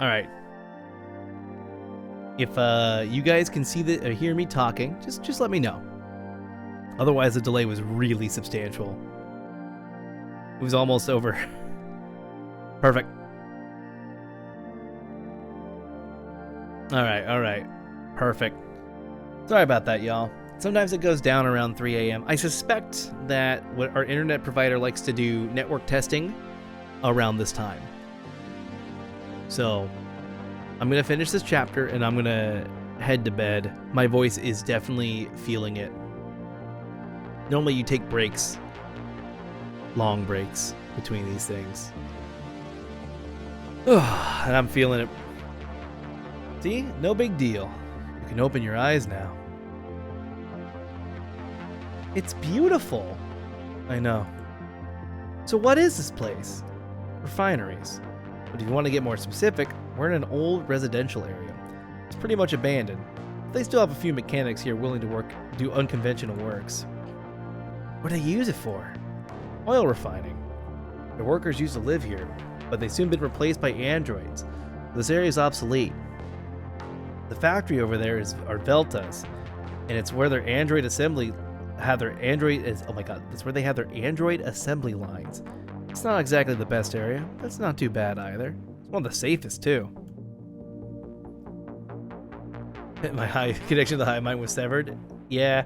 Alright. If you guys can see the hear me talking, just let me know. Otherwise, the delay was really substantial. It was almost over. Perfect. Alright. Perfect. Sorry about that, y'all. Sometimes it goes down around 3 a.m. I suspect that what our internet provider likes to do network testing around this time. So, I'm going to finish this chapter and I'm going to head to bed. My voice is definitely feeling it. Normally you take breaks, long breaks between these things. And I'm feeling it. See? No big deal. You can open your eyes now. It's beautiful. I know. So what is this place? Refineries. But if you want to get more specific, we're in an old residential area. It's pretty much abandoned. They still have a few mechanics here willing to do unconventional works. What do they use it for? Oil refining. The workers used to live here, but they've soon been replaced by androids. This area is obsolete. The factory over there is Velta's, and it's where their android assembly have their android is. Oh my god, that's where they have their android assembly lines. It's not exactly the best area, but it's not too bad either. It's one of the safest too. My high connection to the hive mind was severed. Yeah,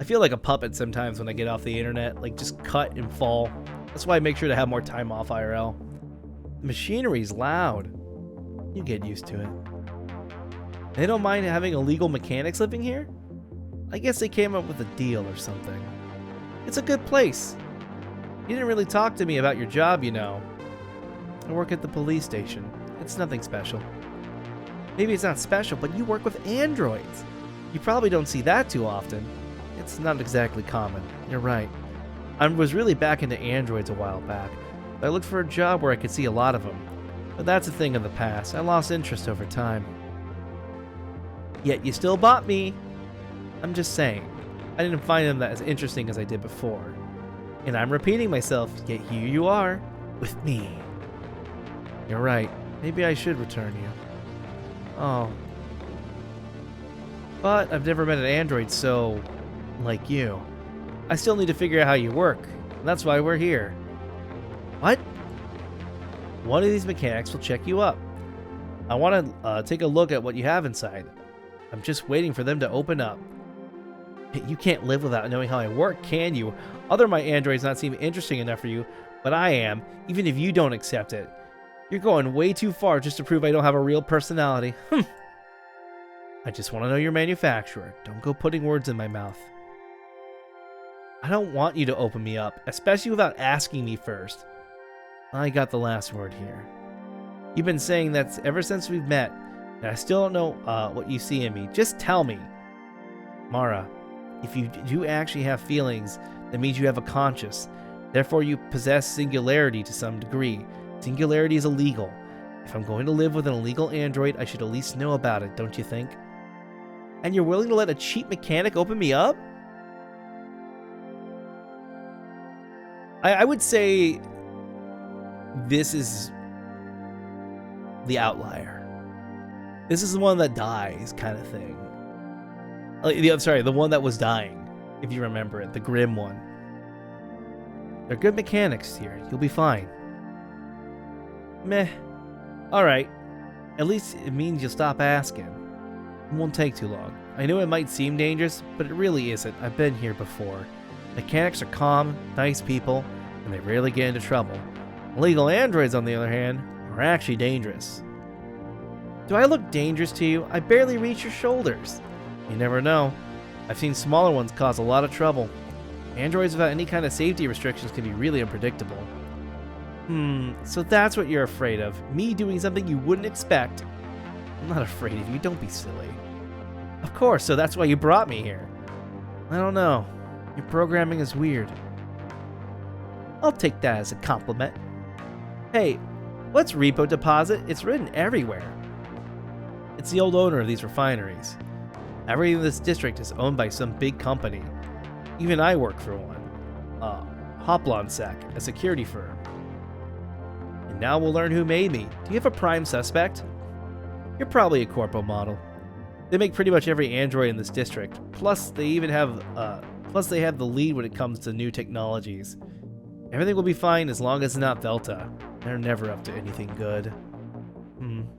I feel like a puppet sometimes when I get off the internet, like just cut and fall. That's why I make sure to have more time off IRL. The machinery's loud. You get used to it. They don't mind having illegal mechanics living here? I guess they came up with a deal or something. It's a good place. You didn't really talk to me about your job, you know. I work at the police station. It's nothing special. Maybe it's not special, but you work with androids. You probably don't see that too often. It's not exactly common. You're right. I was really back into androids a while back. I looked for a job where I could see a lot of them. But that's a thing of the past. I lost interest over time. Yet you still bought me. I'm just saying. I didn't find them that as interesting as I did before. And I'm repeating myself, yet here you are, with me. You're right. Maybe I should return you. Oh. But I've never met an android so... like you. I still need to figure out how you work. And that's why we're here. What? One of these mechanics will check you up. I want to take a look at what you have inside. I'm just waiting for them to open up. You can't live without knowing how I work, can you? Other my androids not seem interesting enough for you, but I am, even if you don't accept it. You're going way too far just to prove I don't have a real personality. I just want to know your manufacturer. Don't go putting words in my mouth. I don't want you to open me up, especially without asking me first. I got the last word here. You've been saying that ever since we've met, and I still don't know what you see in me. Just tell me. Mara, if you do actually have feelings, that means you have a conscience. Therefore, you possess singularity to some degree. Singularity is illegal. If I'm going to live with an illegal android, I should at least know about it, don't you think? And you're willing to let a cheap mechanic open me up? I would say this is the outlier. This is the one that dies kind of thing. The one that was dying, if you remember it, the grim one. They're good mechanics here. You'll be fine. Meh. Alright. At least it means you'll stop asking. It won't take too long. I know it might seem dangerous, but it really isn't. I've been here before. Mechanics are calm, nice people, and they rarely get into trouble. Illegal androids, on the other hand, are actually dangerous. Do I look dangerous to you? I barely reach your shoulders. You never know. I've seen smaller ones cause a lot of trouble. Androids without any kind of safety restrictions can be really unpredictable. So that's what you're afraid of. Me doing something you wouldn't expect. I'm not afraid of you, don't be silly. Of course, so that's why you brought me here. I don't know. Your programming is weird. I'll take that as a compliment. Hey, what's repo deposit? It's written everywhere. It's the old owner of these refineries. Everything in this district is owned by some big company. Even I work for one. Hoplonsec, a security firm. And now we'll learn who made me. Do you have a prime suspect? You're probably a corpo model. They make pretty much every android in this district. Plus, they even have they have the lead when it comes to new technologies. Everything will be fine as long as it's not Delta. They're never up to anything good.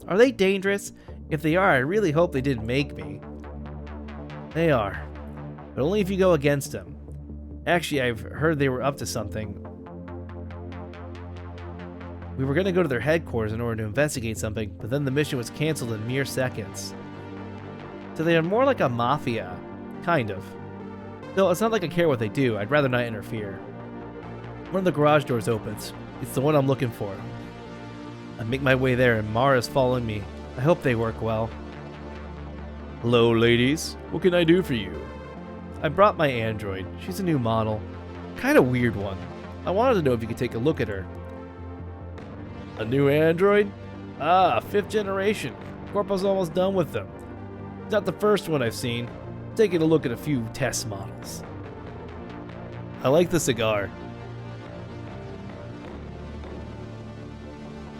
Are they dangerous? If they are, I really hope they didn't make me. They are. But only if you go against them. Actually, I've heard they were up to something. We were going to go to their headquarters in order to investigate something, but then the mission was canceled in mere seconds. So they are more like a mafia. Kind of. Though it's not like I care what they do, I'd rather not interfere. One of the garage doors opens. It's the one I'm looking for. I make my way there and Mara's following me. I hope they work well. Hello, ladies. What can I do for you? I brought my android. She's a new model. Kind of weird one. I wanted to know if you could take a look at her. A new android? Ah, 5th generation. Corpo's almost done with them. It's not the first one I've seen. Taking a look at a few test models. I like the cigar.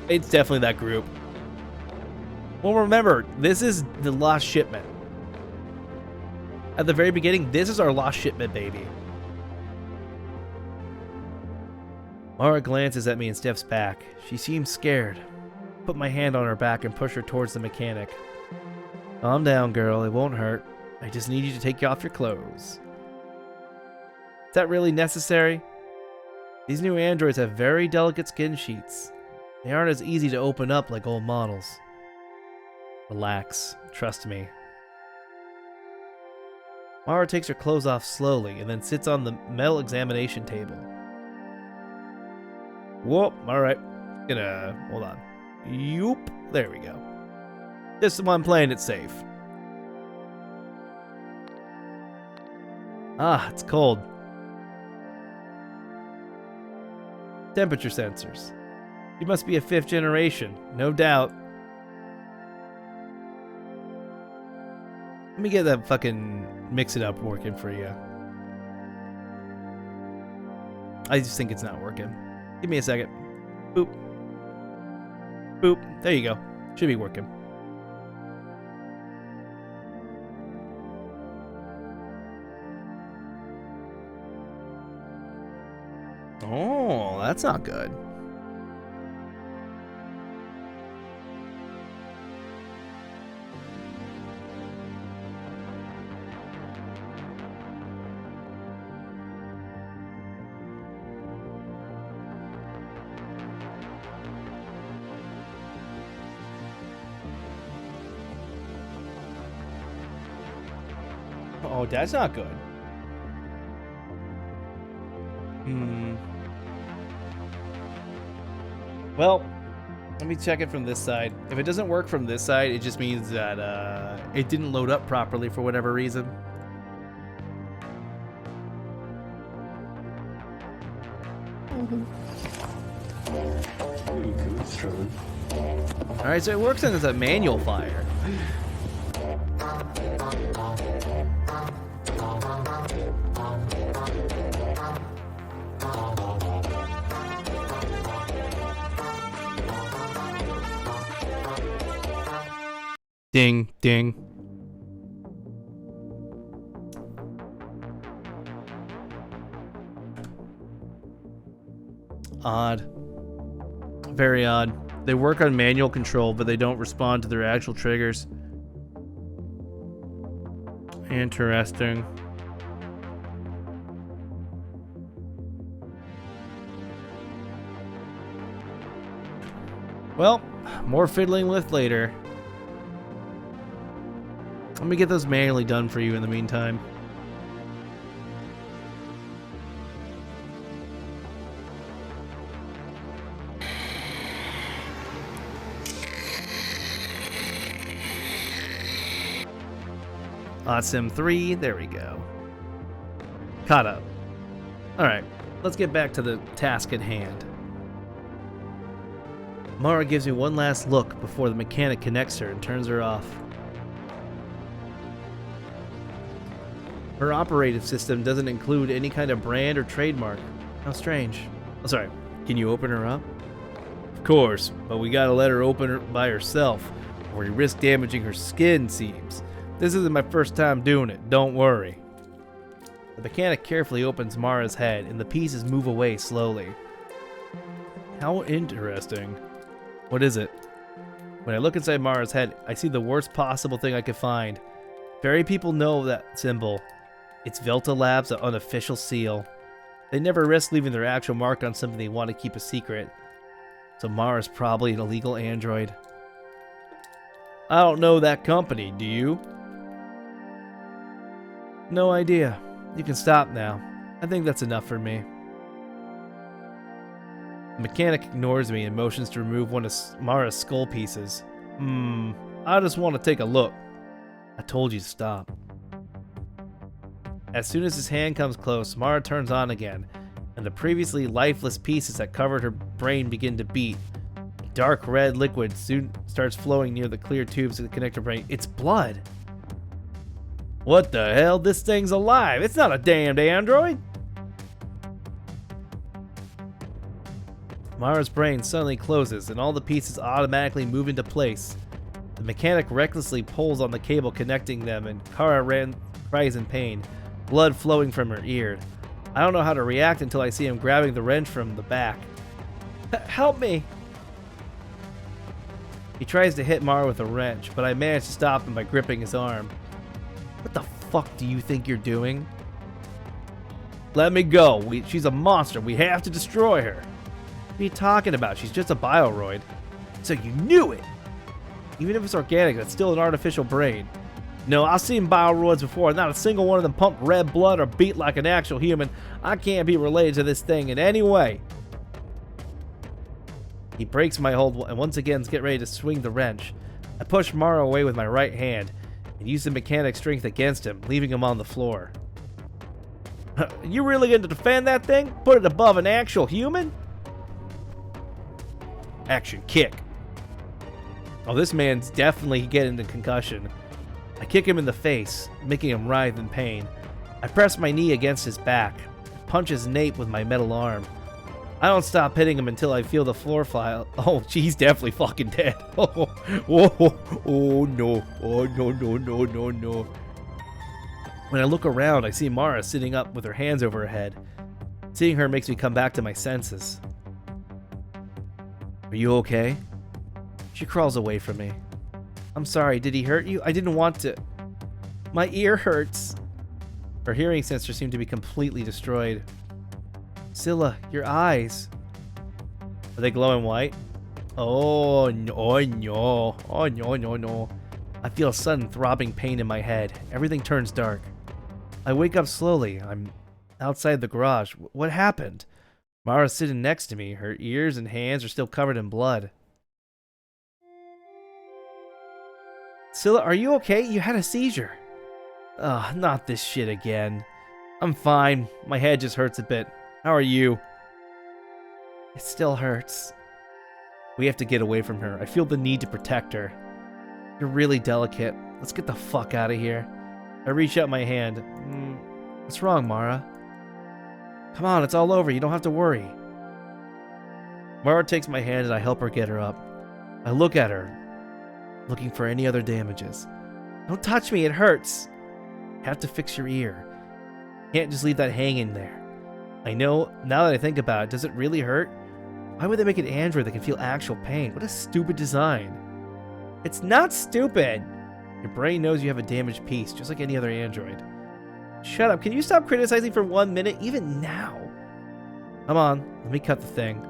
It's definitely that group. Well, remember, this is the lost shipment. At the very beginning, this is our lost shipment, baby. Mara glances at me and steps back. She seems scared. I put my hand on her back and push her towards the mechanic. Calm down, girl. It won't hurt. I just need you to take off your clothes. Is that really necessary? These new androids have very delicate skin sheets. They aren't as easy to open up like old models. Relax. Trust me. Mara takes her clothes off slowly and then sits on the metal examination table. Whoop, alright. Hold on. Yoop. There we go. This is one playing it safe. Ah, it's cold. Temperature sensors. You must be a 5th generation, no doubt. Let me get that fucking mix it up working for you. I just think it's not working. Give me a second. Boop. Boop. There you go. Should be working. Oh, that's not good. Oh, that's not good. Well, let me check it from this side. If it doesn't work from this side, it just means that it didn't load up properly for whatever reason. Alright, so it works as a manual fire. Ding, ding. Odd. Very odd. They work on manual control, but they don't respond to their actual triggers. Interesting. Well, more fiddling with later. Let me get those manually done for you in the meantime. Sim 3, there we go. Caught up. Alright, let's get back to the task at hand. Mara gives me one last look before the mechanic connects her and turns her off. Her operative system doesn't include any kind of brand or trademark. How strange. Oh, sorry. Can you open her up? Of course, but we gotta let her open her by herself or we risk damaging her skin, seems. This isn't my first time doing it, don't worry. The mechanic carefully opens Mara's head, and the pieces move away slowly. How interesting. What is it? When I look inside Mara's head, I see the worst possible thing I could find. Fairy people know that symbol. It's Velta Labs' unofficial seal. They never risk leaving their actual mark on something they want to keep a secret. So Mara's probably an illegal android. I don't know that company, do you? No idea. You can stop now. I think that's enough for me. The mechanic ignores me and motions to remove one of Mara's skull pieces. I just want to take a look. I told you to stop. As soon as his hand comes close, Mara turns on again, and the previously lifeless pieces that covered her brain begin to beat. Dark red liquid soon starts flowing near the clear tubes that connect her brain. It's blood! What the hell? This thing's alive! It's not a damned android! Mara's brain suddenly closes, and all the pieces automatically move into place. The mechanic recklessly pulls on the cable connecting them, and Kara cries in pain, blood flowing from her ear. I don't know how to react until I see him grabbing the wrench from the back. Help me! He tries to hit Mara with a wrench, but I manage to stop him by gripping his arm. What the fuck do you think you're doing? Let me go. She's a monster. We have to destroy her. What are you talking about? She's just a bioroid. So you knew it! Even if it's organic, that's still an artificial brain. No, I've seen bioroids before. Not a single one of them pump red blood or beat like an actual human. I can't be related to this thing in any way. He breaks my hold and once again get ready to swing the wrench. I push Mara away with my right hand and use the mechanic's strength against him, leaving him on the floor. You really going to defend that thing? Put it above an actual human? Action kick. Oh, this man's definitely getting a concussion. I kick him in the face, making him writhe in pain. I press my knee against his back, punch his nape with my metal arm. I don't stop hitting him until I feel the floor file. Oh, he's definitely fucking dead. Oh no. Oh no. When I look around, I see Mara sitting up with her hands over her head. Seeing her makes me come back to my senses. Are you okay? She crawls away from me. I'm sorry, did he hurt you? I didn't want to. My ear hurts. Her hearing sensors seem to be completely destroyed. Scylla, your eyes. Are they glowing white? Oh no, oh no, oh no. I feel a sudden throbbing pain in my head. Everything turns dark. I wake up slowly. I'm outside the garage. What happened? Mara's sitting next to me. Her ears and hands are still covered in blood. Scylla, are you okay? You had a seizure. Ugh, not this shit again. I'm fine. My head just hurts a bit. How are you? It still hurts. We have to get away from her. I feel the need to protect her. You're really delicate. Let's get the fuck out of here. I reach out my hand. What's wrong, Mara? Come on, it's all over. You don't have to worry. Mara takes my hand and I help her get her up. I look at her, looking for any other damages. Don't touch me, it hurts. You have to fix your ear. Can't just leave that hanging there. I know, now that I think about it, does it really hurt? Why would they make an android that can feel actual pain? What a stupid design. It's not stupid. Your brain knows you have a damaged piece, just like any other android. Shut up, can you stop criticizing for 1 minute, even now? Come on, let me cut the thing.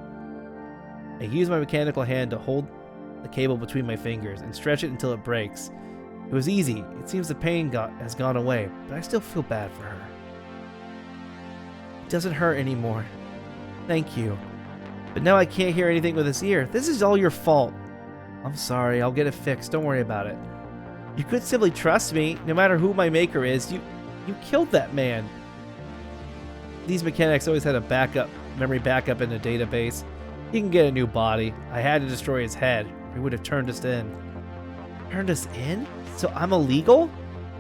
I use my mechanical hand to hold the cable between my fingers and stretch it until it breaks. It was easy. It seems the pain has gone away, but I still feel bad for her. It doesn't hurt anymore. Thank you. But now I can't hear anything with his ear. This is all your fault. I'm sorry, I'll get it fixed. Don't worry about it. You could simply trust me, no matter who my maker is. You killed that man. These mechanics always had a memory backup in the database. He can get a new body. I had to destroy his head, or he would have turned us in. Turned us in? So I'm illegal?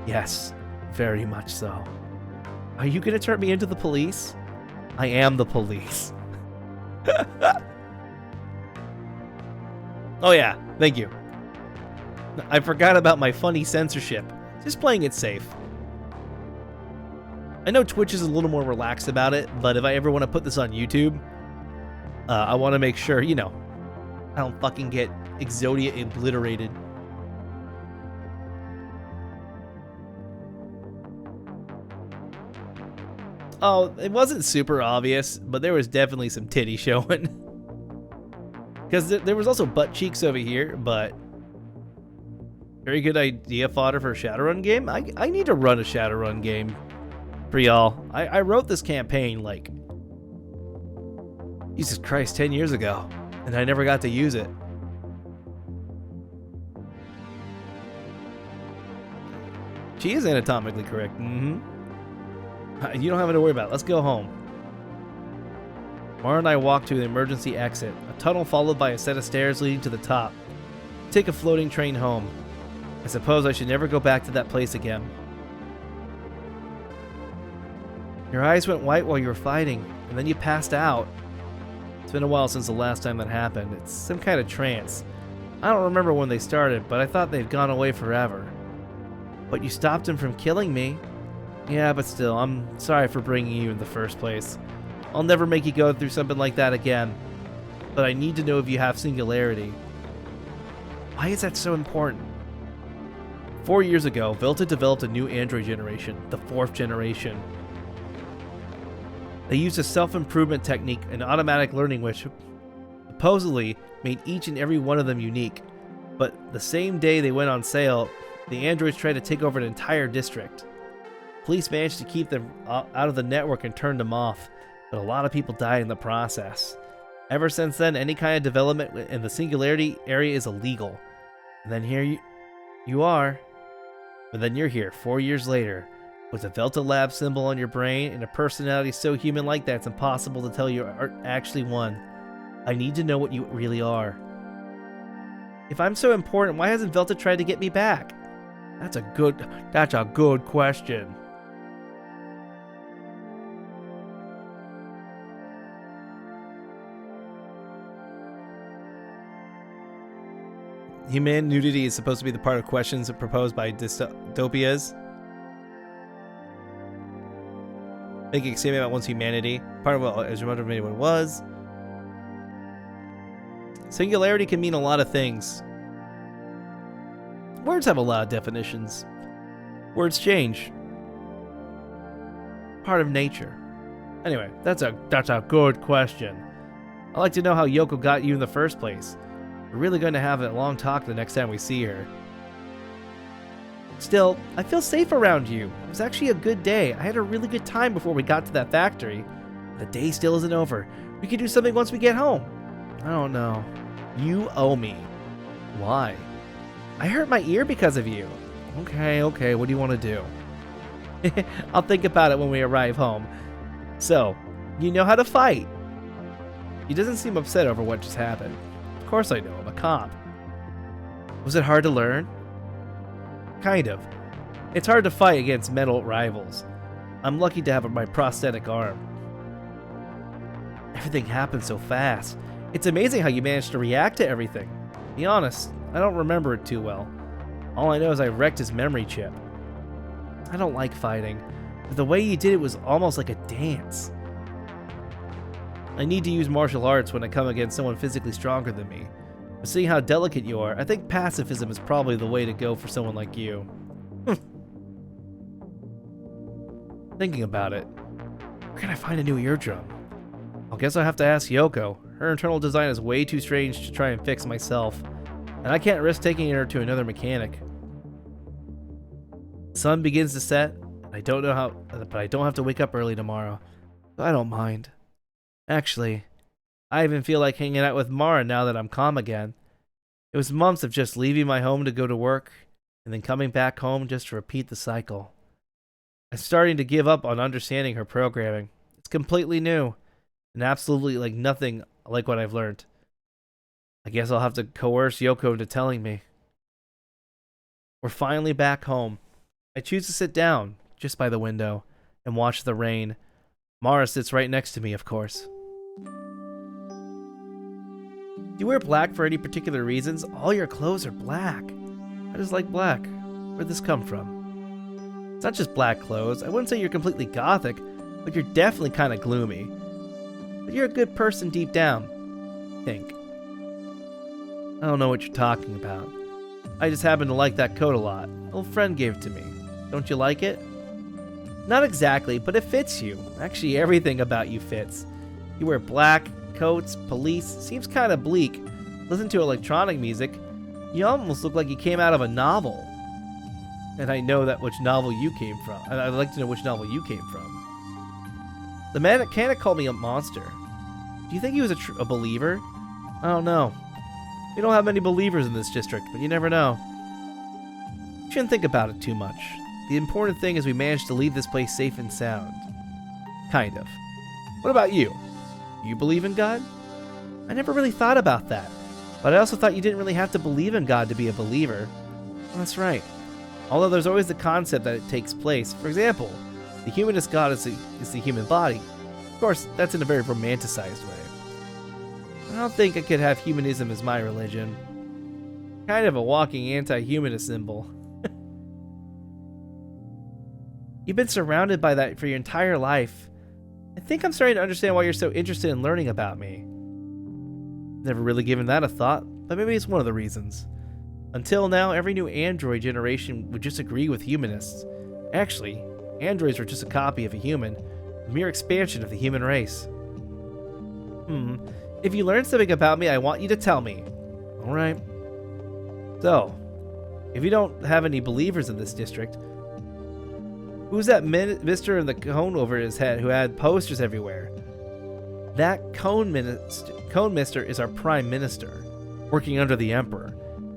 Yes, very much so. Are you gonna turn me into the police? I am the police. Oh yeah, thank you. I forgot about my funny censorship. Just playing it safe. I know Twitch is a little more relaxed about it, but if I ever want to put this on YouTube, I want to make sure, you know, I don't fucking get Exodia obliterated. Oh, it wasn't super obvious, but there was definitely some titty showing. Because there was also butt cheeks over here, but very good idea fodder for a Shadowrun game. I need to run a Shadowrun game for y'all. I wrote this campaign like, Jesus Christ, 10 years ago, and I never got to use it. She is anatomically correct. You don't have to worry about it. Let's go home. Mara and I walk to the emergency exit, a tunnel followed by a set of stairs leading to the top. Take a floating train home. I suppose I should never go back to that place again. Your eyes went white while you were fighting, and then you passed out. It's been a while since the last time that happened. It's some kind of trance. I don't remember when they started, but I thought they'd gone away forever. But you stopped him from killing me. Yeah, but still, I'm sorry for bringing you in the first place. I'll never make you go through something like that again. But I need to know if you have singularity. Why is that so important? 4 years ago, Velta developed a new android generation, the 4th generation. They used a self-improvement technique and automatic learning which supposedly made each and every one of them unique. But the same day they went on sale, the androids tried to take over an entire district. Police managed to keep them out of the network and turned them off, but a lot of people died in the process. Ever since then, any kind of development in the singularity area is illegal. And then here you are. But then you're here 4 years later, with a Velta Lab symbol on your brain and a personality so human-like that it's impossible to tell you are actually one. I need to know what you really are. If I'm so important, why hasn't Velta tried to get me back? That's a good question. Human nudity is supposed to be the part of questions proposed by dystopias. Making a statement about one's humanity. Part of what is remembered what it was. Singularity can mean a lot of things. Words have a lot of definitions. Words change. Part of nature. Anyway, that's a good question. I'd like to know how Yoko got you in the first place. We're really going to have a long talk the next time we see her. Still, I feel safe around you. It was actually a good day. I had a really good time before we got to that factory. The day still isn't over. We could do something once we get home. I don't know. You owe me. Why? I hurt my ear because of you. Okay, what do you want to do? I'll think about it when we arrive home. So, you know how to fight. He doesn't seem upset over what just happened. Of course I know, I'm a cop. Was it hard to learn? Kind of. It's hard to fight against metal rivals. I'm lucky to have my prosthetic arm. Everything happened so fast. It's amazing how you managed to react to everything. Be honest, I don't remember it too well. All I know is I wrecked his memory chip. I don't like fighting, but the way you did it was almost like a dance. I need to use martial arts when I come against someone physically stronger than me. But seeing how delicate you are, I think pacifism is probably the way to go for someone like you. Thinking about it, where can I find a new eardrum? I guess I'll have to ask Yoko. Her internal design is way too strange to try and fix myself, and I can't risk taking her to another mechanic. The sun begins to set, and I don't know how, but I don't have to wake up early tomorrow, so I don't mind. Actually, I even feel like hanging out with Mara now that I'm calm again. It was months of just leaving my home to go to work, and then coming back home just to repeat the cycle. I'm starting to give up on understanding her programming. It's completely new, and absolutely like nothing like what I've learned. I guess I'll have to coerce Yoko into telling me. We're finally back home. I choose to sit down, just by the window, and watch the rain. Mara sits right next to me, of course. Do you wear black for any particular reasons? All your clothes are black. I just like black. Where'd this come from? It's not just black clothes. I wouldn't say you're completely gothic, but you're definitely kind of gloomy. But you're a good person deep down, I think. I don't know what you're talking about. I just happen to like that coat a lot. An old friend gave it to me. Don't you like it? Not exactly, but it fits you. Actually, everything about you fits. You wear black, coats, police, seems kind of bleak. Listen to electronic music. You almost look like you came out of a novel. And I know that which novel you came from. I'd like to know which novel you came from. The mechanic called me a monster. Do you think he was a believer? I don't know. We don't have many believers in this district, but you never know. You shouldn't think about it too much. The important thing is we managed to leave this place safe and sound. Kind of. What about you? You believe in God? I never really thought about that, but I also thought you didn't really have to believe in God to be a believer. Well, that's right. Although there's always the concept that it takes place. For example, the humanist God is the human body. Of course, that's in a very romanticized way. I don't think I could have humanism as my religion. Kind of a walking anti-humanist symbol. You've been surrounded by that for your entire life. I think I'm starting to understand why you're so interested in learning about me. Never really given that a thought, but maybe it's one of the reasons. Until now, every new android generation would just agree with humanists. Actually, androids were just a copy of a human, a mere expansion of the human race. If you learn something about me, I want you to tell me. Alright. So, if you don't have any believers in this district, who's that mister in the cone over his head who had posters everywhere? That cone mister is our prime minister, working under the emperor.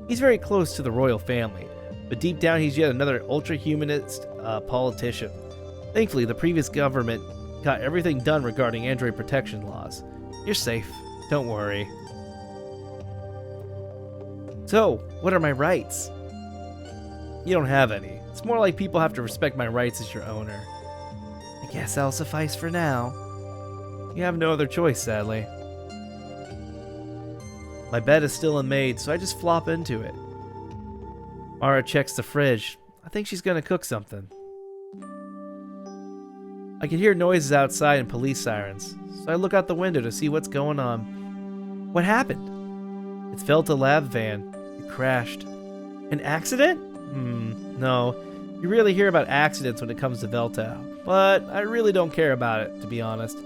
He's very close to the royal family, but deep down he's yet another ultra-humanist politician. Thankfully, the previous government got everything done regarding android protection laws. You're safe. Don't worry. So, what are my rights? You don't have any. It's more like people have to respect my rights as your owner. I guess that'll suffice for now. You have no other choice, sadly. My bed is still unmade, so I just flop into it. Mara checks the fridge. I think she's gonna cook something. I can hear noises outside and police sirens, so I look out the window to see what's going on. What happened? It's Velta lab van. It crashed. An accident? No. You rarely hear about accidents when it comes to Velta, but I really don't care about it, to be honest.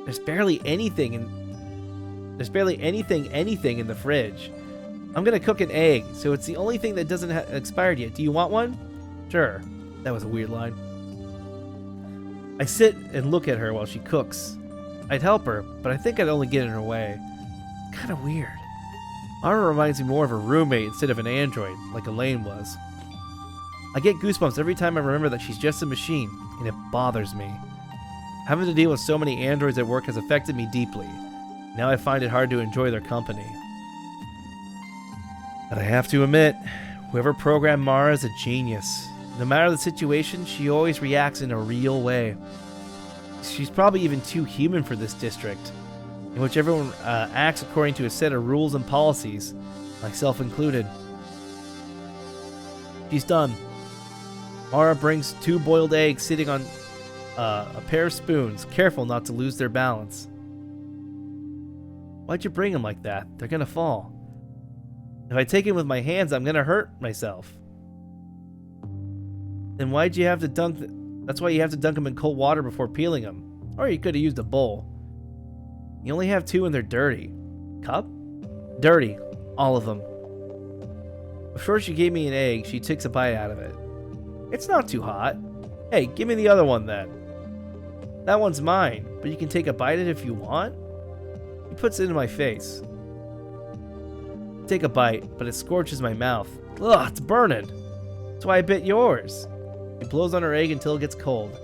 There's barely anything in the fridge. I'm gonna cook an egg, so it's the only thing that doesn't expired yet. Do you want one? Sure. That was a weird line. I sit and look at her while she cooks. I'd help her, but I think I'd only get in her way. It's kind of weird. Mara reminds me more of a roommate instead of an android, like Elaine was. I get goosebumps every time I remember that she's just a machine, and it bothers me. Having to deal with so many androids at work has affected me deeply. Now I find it hard to enjoy their company. But I have to admit, whoever programmed Mara is a genius. No matter the situation, she always reacts in a real way. She's probably even too human for this district, in which everyone acts according to a set of rules and policies, myself included. She's done. Mara brings 2 boiled eggs sitting on a pair of spoons, careful not to lose their balance. Why'd you bring them like that? They're gonna fall. If I take them with my hands, I'm gonna hurt myself. Then why'd you have to dunk That's why you have to dunk them in cold water before peeling them. Or you could have used a bowl. You only have 2 and they're dirty. Cup? Dirty. All of them. Before she gave me an egg, she takes a bite out of it. It's not too hot. Hey, give me the other one then. That one's mine, but you can take a bite of it if you want. He puts it in my face. Take a bite, but it scorches my mouth. Ugh, it's burning. That's why I bit yours. He blows on her egg until it gets cold.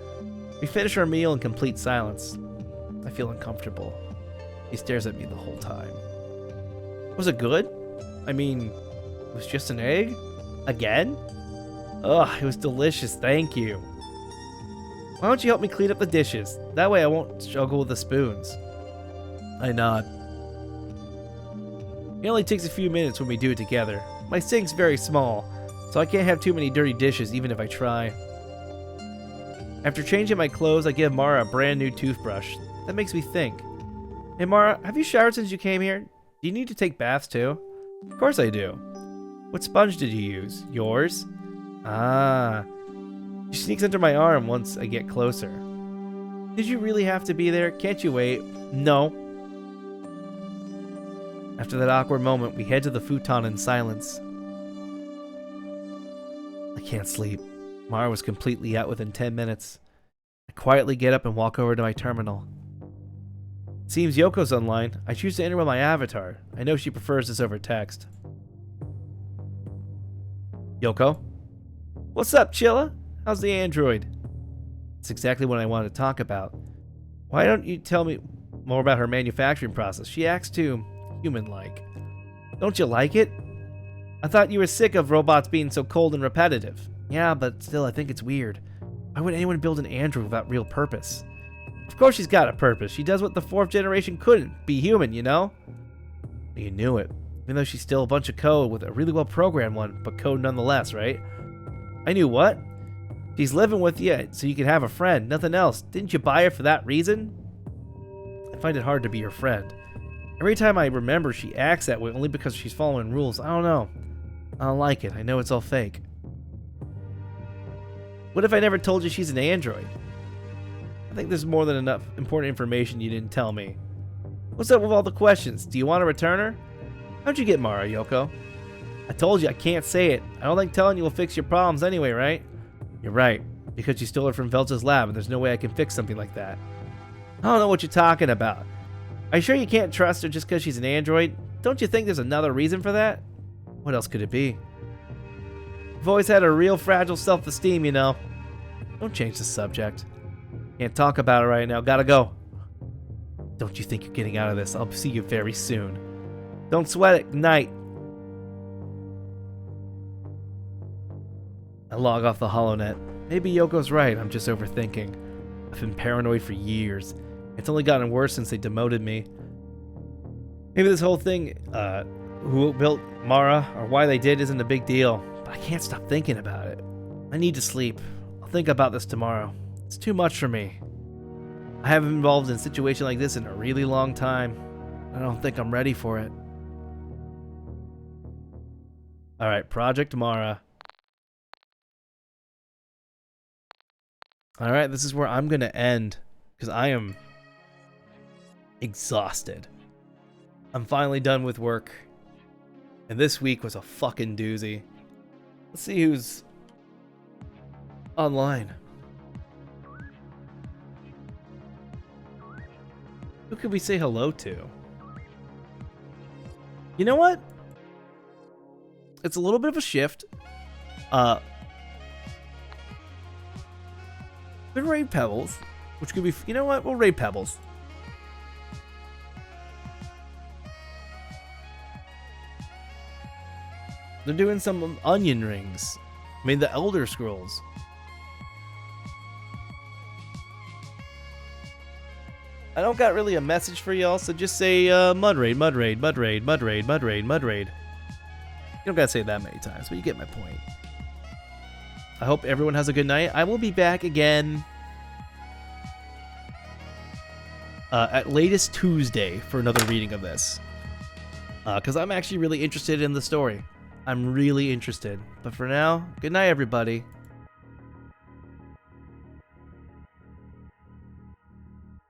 We finish our meal in complete silence. I feel uncomfortable. He stares at me the whole time. Was it good? I mean, it was just an egg? Again? Ugh, it was delicious, thank you. Why don't you help me clean up the dishes? That way I won't struggle with the spoons. I nod. It only takes a few minutes when we do it together. My sink's very small, so I can't have too many dirty dishes even if I try. After changing my clothes, I give Mara a brand new toothbrush. That makes me think. Hey Mara, have you showered since you came here? Do you need to take baths too? Of course I do. What sponge did you use? Yours? Ah. She sneaks under my arm once I get closer. Did you really have to be there? Can't you wait? No. After that awkward moment, we head to the futon in silence. I can't sleep. Mara was completely out within 10 minutes. I quietly get up and walk over to my terminal. It seems Yoko's online. I choose to enter with my avatar. I know she prefers this over text. Yoko? What's up, Chilla? How's the android? It's exactly what I wanted to talk about. Why don't you tell me more about her manufacturing process? She acts too human-like. Don't you like it? I thought you were sick of robots being so cold and repetitive. Yeah, but still, I think it's weird. Why would anyone build an android without real purpose? Of course she's got a purpose. She does what the 4th generation couldn't. Be human, you know? You knew it. Even though she's still a bunch of code with a really well-programmed one, but code nonetheless, right? I knew what? She's living with you so you can have a friend, nothing else. Didn't you buy her for that reason? I find it hard to be her friend. Every time I remember she acts that way only because she's following rules. I don't know. I don't like it. I know it's all fake. What if I never told you she's an android? I think there's more than enough important information you didn't tell me. What's up with all the questions? Do you want to return her? How'd you get Mara, Yoko? I told you I can't say it. I don't think telling you will fix your problems anyway, right? You're right, because you stole her from Velta's lab and there's no way I can fix something like that. I don't know what you're talking about. Are you sure you can't trust her just because she's an android? Don't you think there's another reason for that? What else could it be? I've always had a real fragile self-esteem, you know. Don't change the subject. Can't talk about it right now. Gotta go. Don't you think you're getting out of this? I'll see you very soon. Don't sweat it. Night. I log off the HoloNet. Maybe Yoko's right. I'm just overthinking. I've been paranoid for years. It's only gotten worse since they demoted me. Maybe this whole thing, who built Mara or why they did isn't a big deal. But I can't stop thinking about it. I need to sleep. I'll think about this tomorrow. It's too much for me. I haven't been involved in a situation like this in a really long time. I don't think I'm ready for it. Alright, Project Mara. Alright, this is where I'm going to end. Because I am exhausted. I'm finally done with work. And this week was a fucking doozy. Let's see who's online. Who could we say hello to? You know what? It's a little bit of a shift. They're raid Pebbles, which could be, you know what? We'll raid Pebbles. They're doing some onion rings. I mean, the Elder Scrolls. I don't got really a message for y'all, so just say mud raid, mud raid, mud raid, mud raid, mud raid, mud raid. You don't gotta say it that many times, but you get my point. I hope everyone has a good night. I will be back again at latest Tuesday for another reading of this. Because I'm actually really interested in the story. I'm really interested. But for now, good night, everybody.